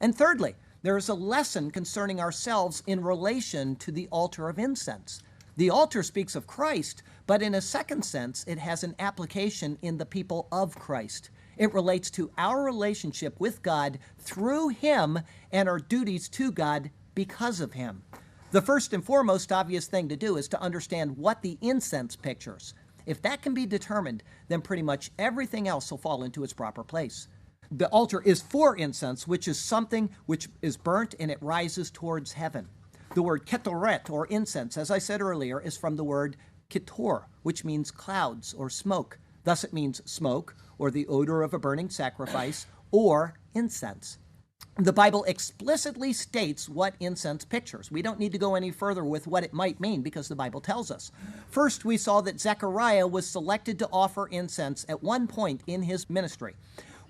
And thirdly, there is a lesson concerning ourselves in relation to the altar of incense. The altar speaks of Christ, but in a second sense, it has an application in the people of Christ. It relates to our relationship with God through Him and our duties to God because of Him. The first and foremost obvious thing to do is to understand what the incense pictures. If that can be determined, then pretty much everything else will fall into its proper place. The altar is for incense, which is something which is burnt and it rises towards heaven. The word ketoret, or incense, as I said earlier, is from the word ketor, which means clouds or smoke. Thus it means smoke, or the odor of a burning sacrifice, or incense. The Bible explicitly states what incense pictures. We don't need to go any further with what it might mean because the Bible tells us. First, we saw that Zechariah was selected to offer incense at one point in his ministry.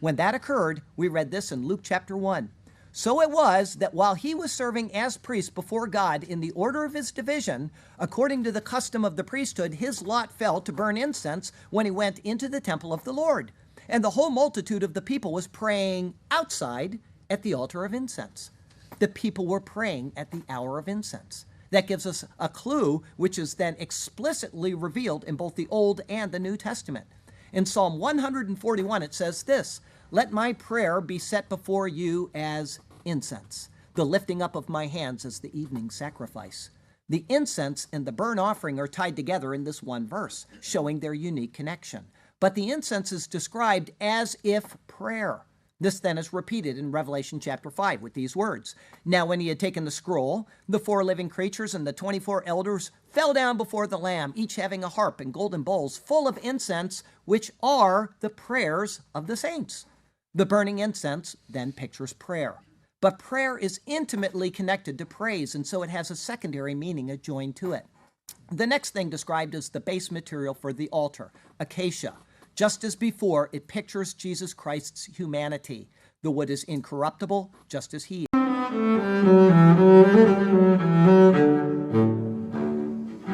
When that occurred, we read this in Luke chapter 1. So it was that while he was serving as priest before God in the order of his division, according to the custom of the priesthood, his lot fell to burn incense when he went into the temple of the Lord. And the whole multitude of the people was praying outside at the altar of incense. The people were praying at the hour of incense. That gives us a clue, which is then explicitly revealed in both the Old and the New Testament. In Psalm 141, it says this, "Let my prayer be set before you as incense, the lifting up of my hands as the evening sacrifice." The incense and the burnt offering are tied together in this one verse, showing their unique connection. But the incense is described as if prayer. This then is repeated in Revelation chapter 5 with these words. Now when he had taken the scroll, the 4 living creatures and the 24 elders fell down before the Lamb, each having a harp and golden bowls full of incense, which are the prayers of the saints. The burning incense then pictures prayer. But prayer is intimately connected to praise, and so it has a secondary meaning adjoined to it. The next thing described is the base material for the altar, acacia. Just as before, it pictures Jesus Christ's humanity. The wood is incorruptible, just as he is.